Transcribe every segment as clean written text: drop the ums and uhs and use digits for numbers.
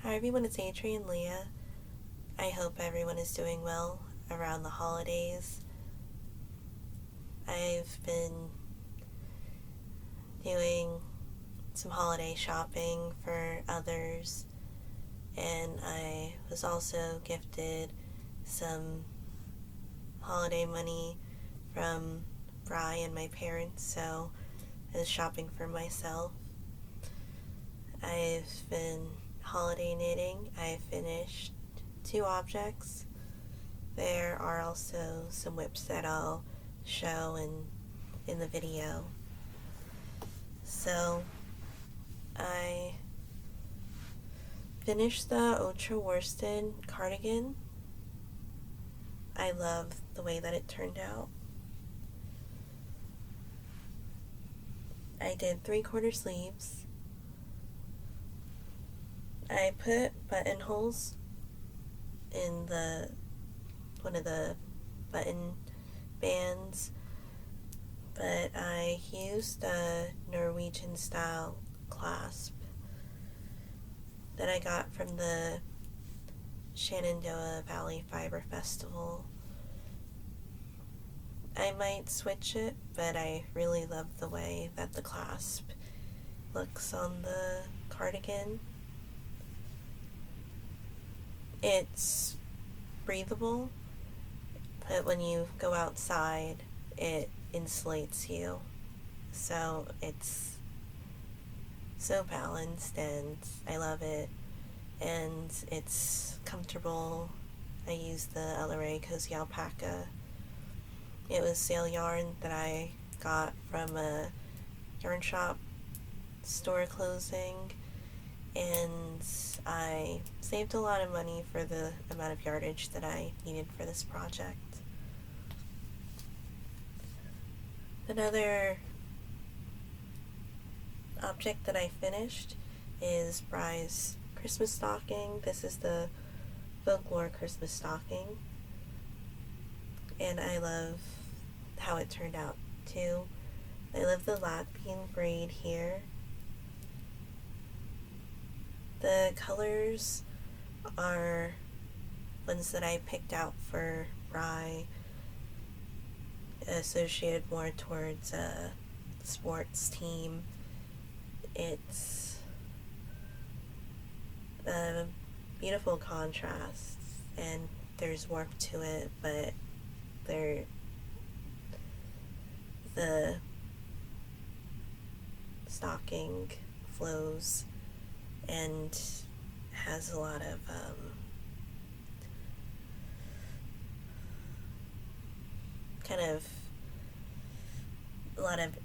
Hi everyone, it's Adrienne Leah. I hope everyone is doing well around the holidays. I've been doing some holiday shopping for others, and I was also gifted some holiday money from Bri and my parents, so I was shopping for myself. I've been holiday knitting. I finished 2 objects. There are also some whips that I'll show in the video. So I finished the ultra worsted cardigan. I love the way that it turned out. I did 3/4 sleeves. I put buttonholes in one of the button bands, but I used a Norwegian style clasp that I got from the Shenandoah Valley Fiber Festival. I might switch it, but I really love the way that the clasp looks on the cardigan. It's breathable, but when you go outside, it insulates you. So it's so balanced, and I love it. And it's comfortable. I use the LRA Cozy Alpaca. It was sale yarn that I got from a yarn shop store closing, and I saved a lot of money for the amount of yardage that I needed for this project. Another object that I finished is Bri's Christmas stocking. This is the Folklore Christmas stocking, and I love how it turned out too. I love the Latvian braid here. The colors are ones that I picked out for Bri, associated more towards a sports team. It's a beautiful contrast, and there's warmth to it, but the stocking flows and has a lot of a lot of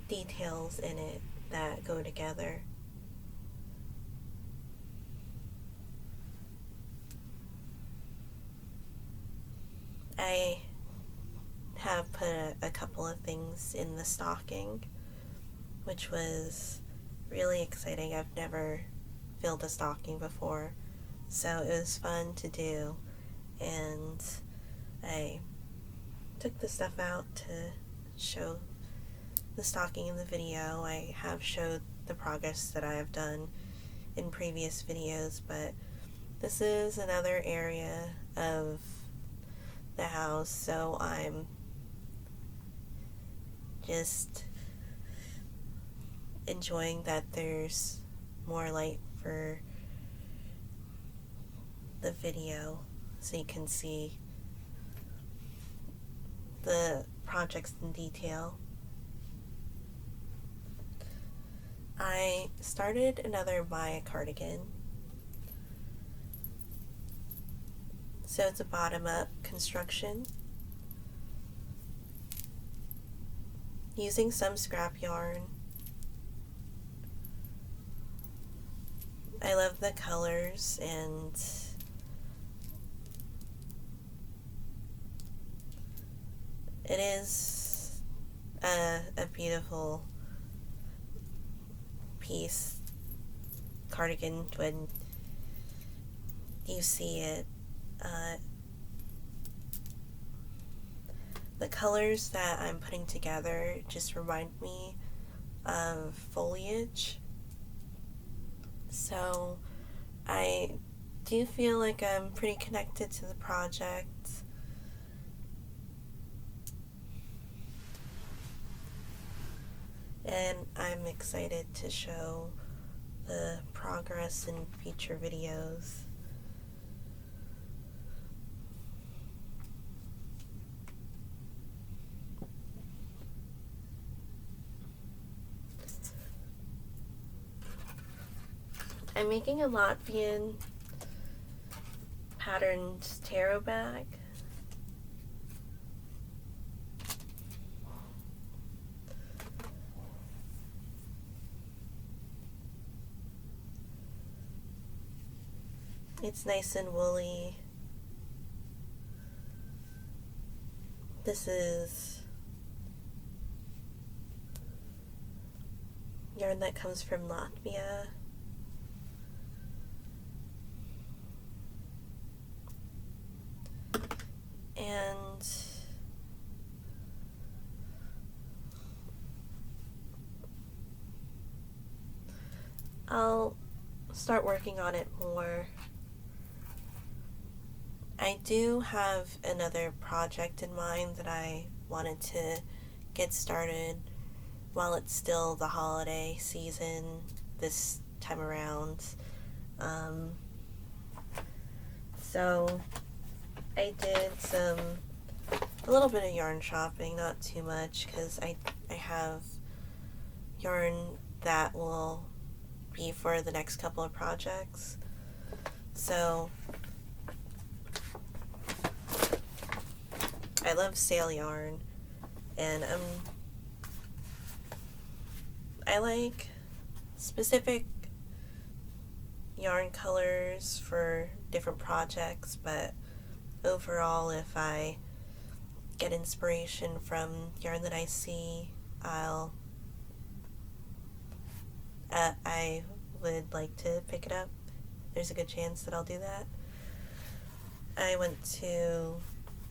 details in it that go together. I have put a couple of things in the stocking, which was really exciting. I've never filled a stocking before, so it was fun to do, and I took the stuff out to show the stocking in the video. I have showed the progress that I have done in previous videos, but this is another area of the house, so I'm just enjoying that there's more light for the video so you can see the projects in detail. I started another Maya cardigan. So it's a bottom-up construction using some scrap yarn. I love the colors, and it is a beautiful piece, cardigan, when you see it. The colors that I'm putting together just remind me of foliage. So I do feel like I'm pretty connected to the project. And I'm excited to show the progress in future videos. I'm making a Latvian patterned tarot bag. It's nice and woolly. This is yarn that comes from Latvia. And I'll start working on it more. I do have another project in mind that I wanted to get started while it's still the holiday season this time around. So I did a little bit of yarn shopping, not too much, because I have yarn that will be for the next couple of projects. So I love sale yarn, and I like specific yarn colors for different projects, but overall, if I get inspiration from yarn that I see, I would like to pick it up. There's a good chance that I'll do that. I went to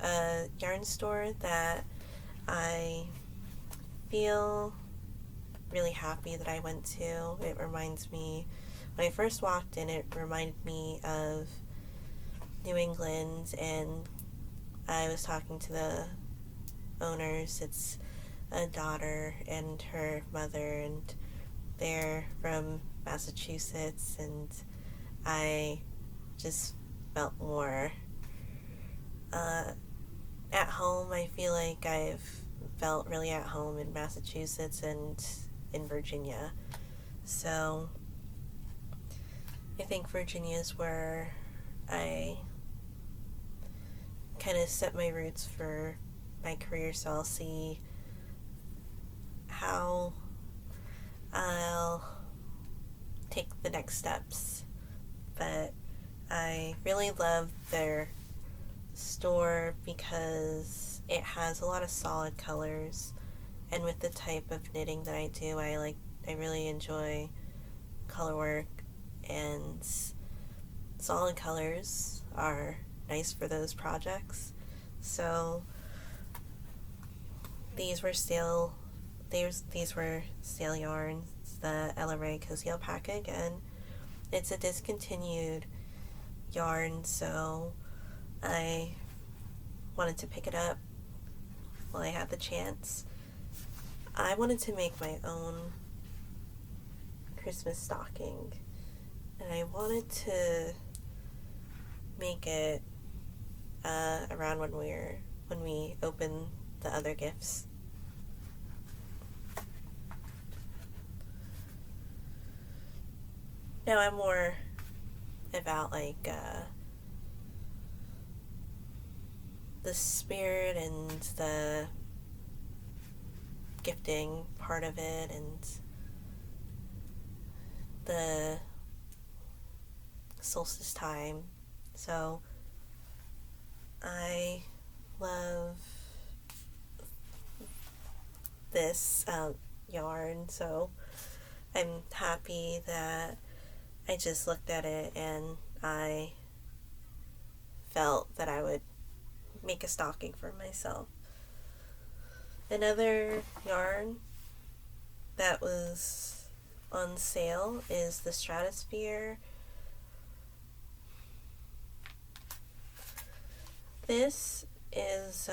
a yarn store that I feel really happy that I went to. It reminds me, when I first walked in, it reminded me of New England, and I was talking to the owners. It's a daughter and her mother, and they're from Massachusetts, and I just felt more at home. I feel like I've felt really at home in Massachusetts and in Virginia. So I think Virginia is where I kind of set my roots for my career, so I'll see how I'll take the next steps. But I really love their store because it has a lot of solid colors, and with the type of knitting that I do, I really enjoy color work, and solid colors are nice for those projects. So these were sale yarns, the Ella Rae Cozy Alpaca. Again, it's a discontinued yarn, so I wanted to pick it up while I had the chance. I wanted to make my own Christmas stocking, and I wanted to make it around when we open the other gifts. Now I'm more about the spirit and the gifting part of it, and the solstice time. So I love this yarn, so I'm happy that I just looked at it and I felt that I would make a stocking for myself. Another yarn that was on sale is the Stratosphere. This is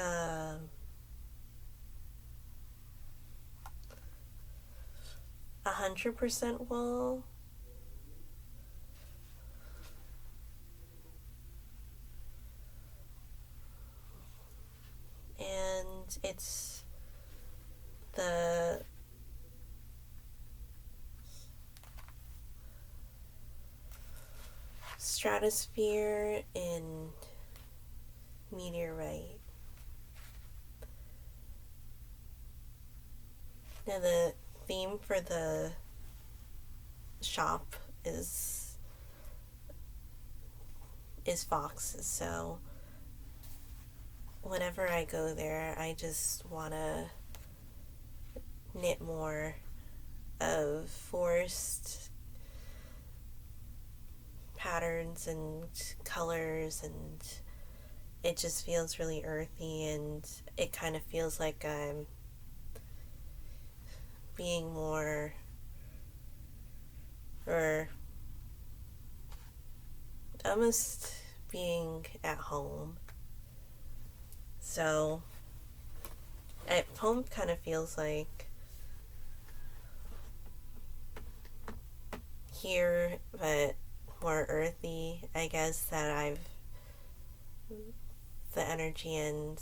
100% wool. And it's the Stratosphere in Meteorite. Now the theme for the shop is foxes, so whenever I go there, I just want to knit more of forest patterns and colors, and it just feels really earthy, and it kind of feels like I'm being more, or almost being at home. So at home kind of feels like here, but more earthy. I guess that the energy and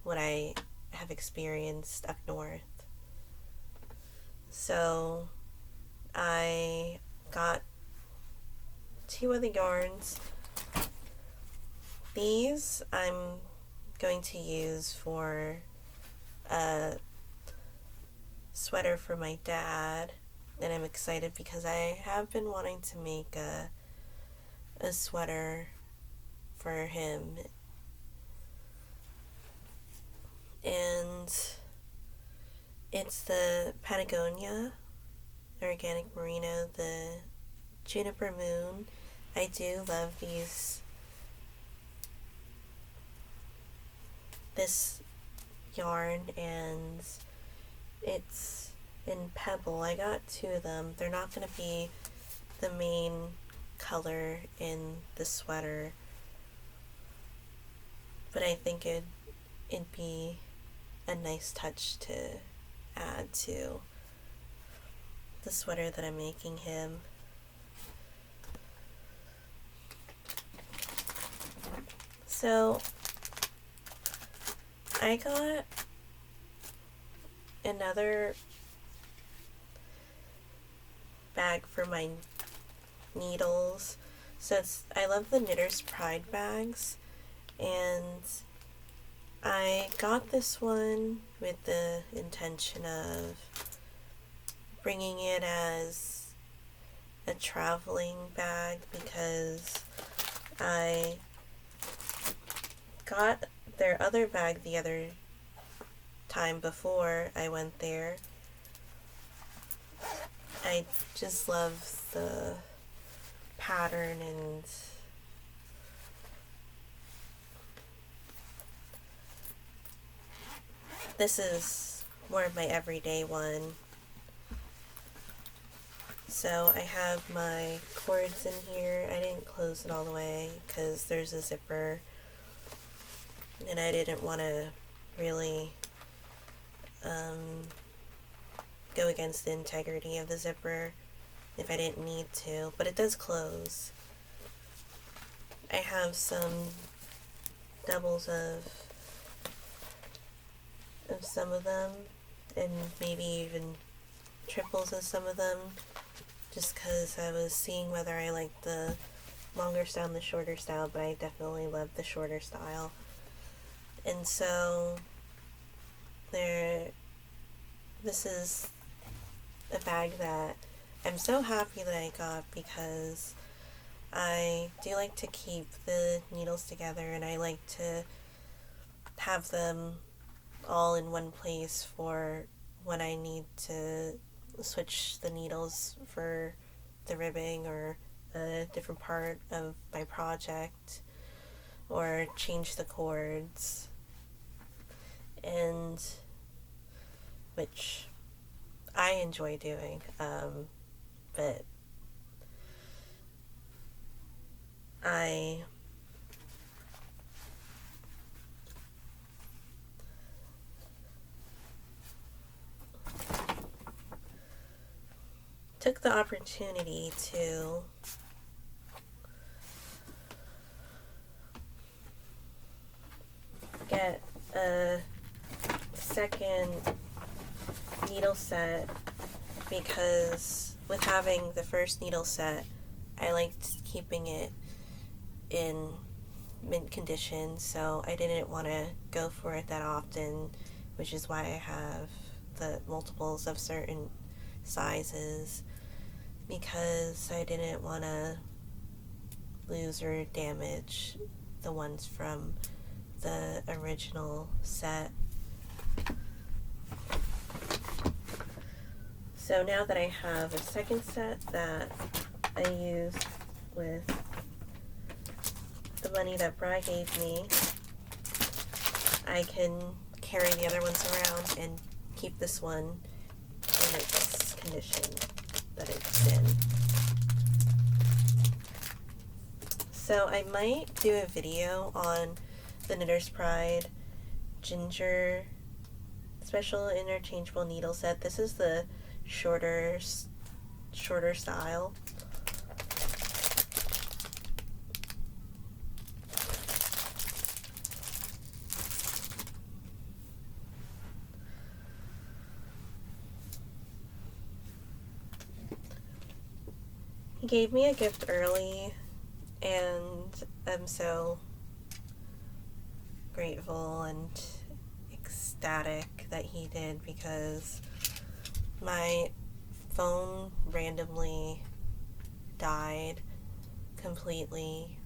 what I have experienced up north. So I got 2 other yarns. These I'm going to use for a sweater for my dad, and I'm excited because I have been wanting to make a sweater for him. And it's the Patagonia Organic Merino, the Juniper Moon. I do love this yarn, and it's in Pebble. I got 2 of them. They're not going to be the main color in the sweater, but I think it'd be a nice touch to add to the sweater that I'm making him. So I got another bag for my needles. So I love the Knitter's Pride bags, and I got this one with the intention of bringing it as a traveling bag, because I got their other bag the other time before I went there. I just love the pattern, and this is more of my everyday one. So I have my cords in here. I didn't close it all the way because there's a zipper, and I didn't want to really go against the integrity of the zipper if I didn't need to, but it does close. I have some doubles of some of them, and maybe even triples of some of them, just because I was seeing whether I liked the longer style and the shorter style, but I definitely love the shorter style. And so this is a bag that I'm so happy that I got, because I do like to keep the needles together, and I like to have them all in one place for when I need to switch the needles for the ribbing or a different part of my project, or change the cords, and which I enjoy doing. But I took the opportunity to get a second needle set because with having the first needle set, I liked keeping it in mint condition, so I didn't want to go for it that often, which is why I have the multiples of certain sizes, because I didn't want to lose or damage the ones from the original set. So now that I have a second set that I use with the money that Bri gave me, I can carry the other ones around and keep this one in its condition that it's in. So I might do a video on the Knitter's Pride Ginger Special Interchangeable Needle Set. This is the shorter style. He gave me a gift early, and I'm so grateful and ecstatic that he did, because my phone randomly died completely,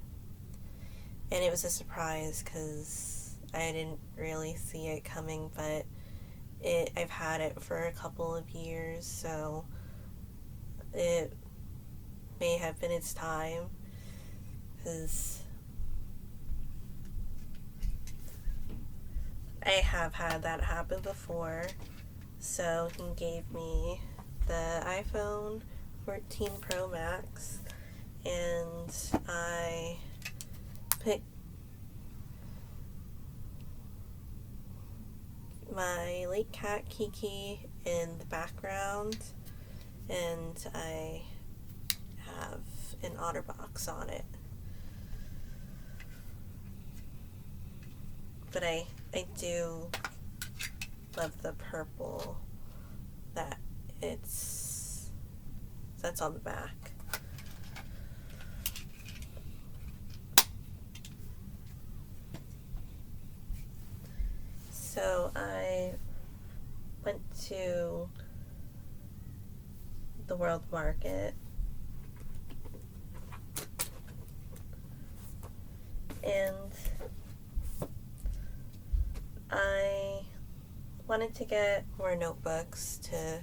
and it was a surprise because I didn't really see it coming, but I've had it for a couple of years, so it may have been its time, because I have had that happen before. So he gave me the iPhone 14 Pro Max, and I put my late cat Kiki in the background, and I have an OtterBox on it. But I do love the purple that's on the back. So I went to the World Market, and I wanted to get more notebooks to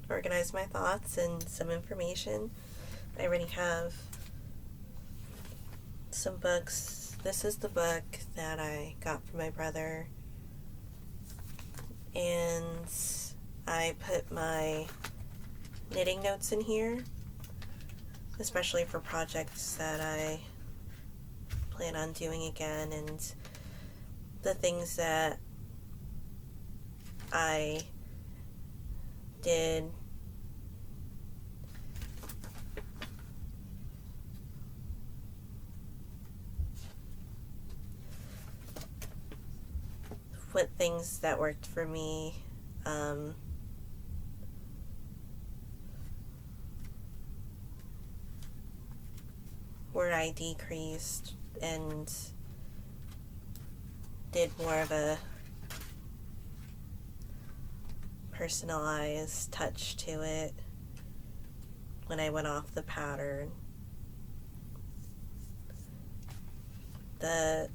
organize my thoughts and some information. I already have some books. This is the book that I got from my brother, and I put my knitting notes in here, especially for projects that I plan on doing again, and the things that I did what things that worked for me, where I decreased and did more of a personalized touch to it when I went off the pattern. The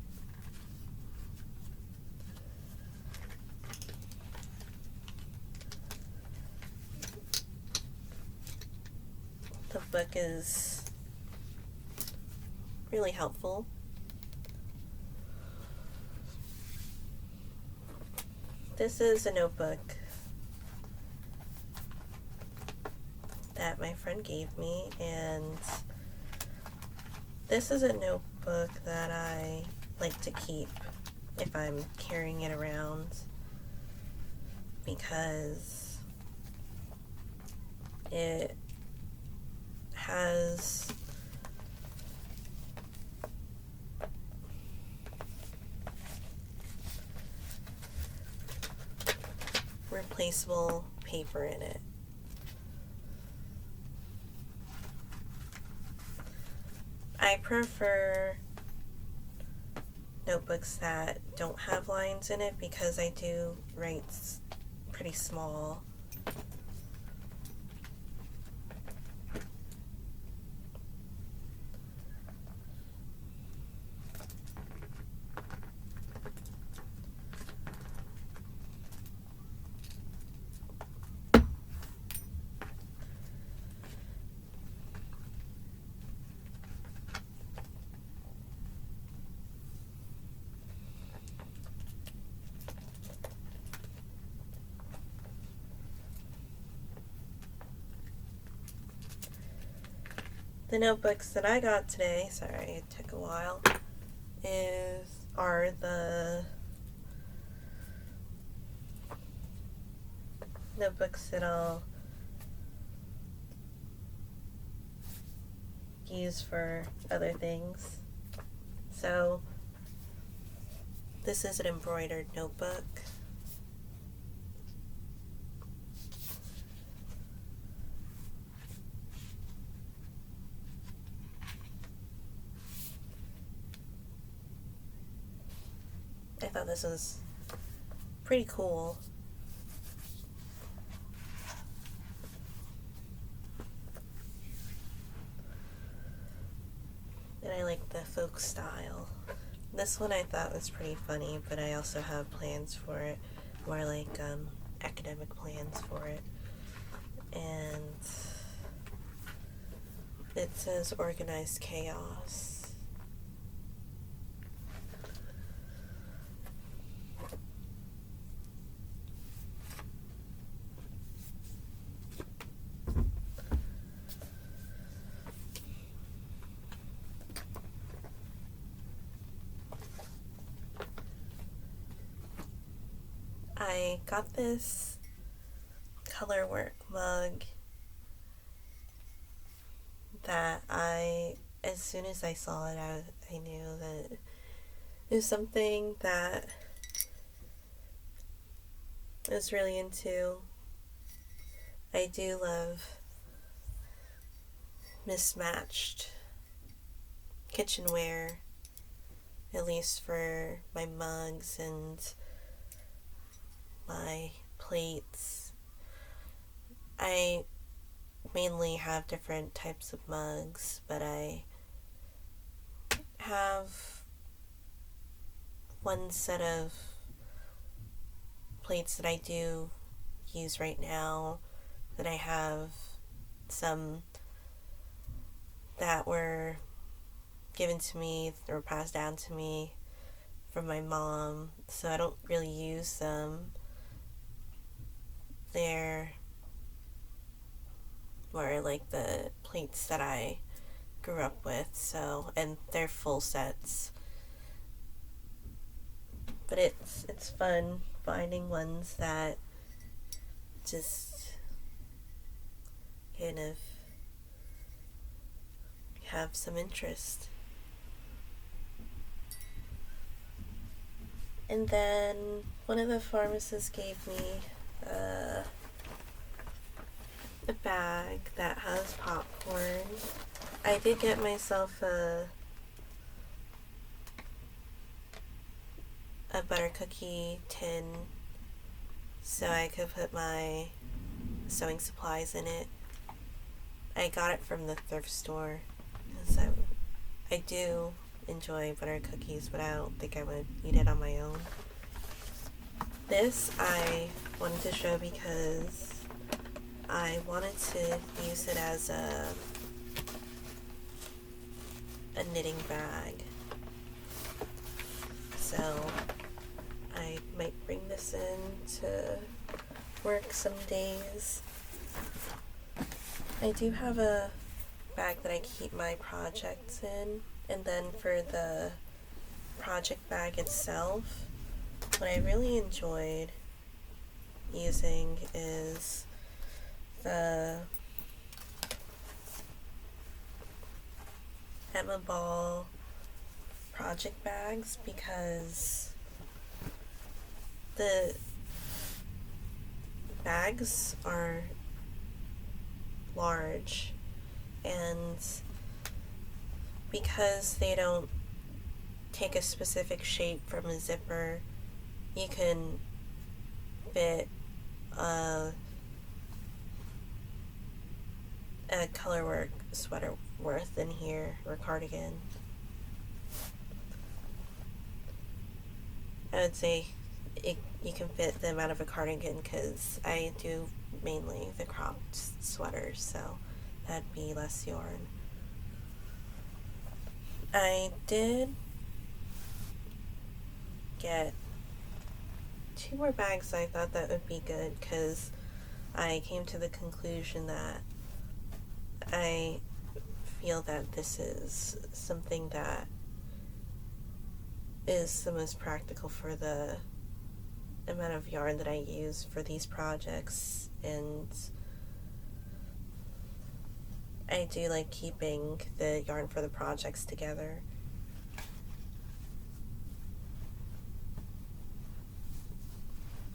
book is really helpful. This is a notebook that my friend gave me, and this is a notebook that I like to keep if I'm carrying it around, because it has replaceable paper in it. I prefer notebooks that don't have lines in it because I do write pretty small. The notebooks that I got today, sorry it took a while, are the notebooks that I'll use for other things. So this is an embroidered notebook. I thought this was pretty cool. And I like the folk style. This one I thought was pretty funny, but I also have plans for it, more like academic plans for it. And it says organized chaos. I got this color work mug that as soon as I saw it, I knew that it was something that I was really into. I do love mismatched kitchenware, at least for my mugs and my plates. I mainly have different types of mugs, but I have one set of plates that I do use right now. Then I have some that were given to me or passed down to me from my mom, so I don't really use them. They're more like the plates that I grew up with, and they're full sets. But it's fun finding ones that just kind of have some interest. And then one of the pharmacists gave me a bag that has popcorn. I did get myself a butter cookie tin so I could put my sewing supplies in it. I got it from the thrift store because I do enjoy butter cookies, but I don't think I would eat it on my own. This I wanted to show because I wanted to use it as a knitting bag. So I might bring this in to work some days. I do have a bag that I keep my projects in, and then for the project bag itself, what I really enjoyed using is the Emma Ball project bags, because the bags are large, and because they don't take a specific shape from a zipper, you can fit a colorwork sweater worth in here, or cardigan. I would say you can fit them out of a cardigan, because I do mainly the cropped sweaters, so that'd be less yarn. I did get 2 more bags. I thought that would be good, because I came to the conclusion that I feel that this is something that is the most practical for the amount of yarn that I use for these projects, and I do like keeping the yarn for the projects together.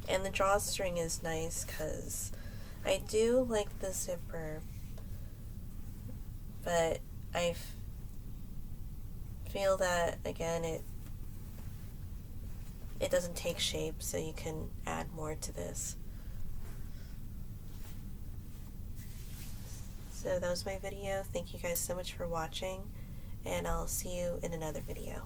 And the drawstring is nice because I do like the zipper, but I feel that, again, it doesn't take shape, so you can add more to this. So that was my video. Thank you guys so much for watching, and I'll see you in another video.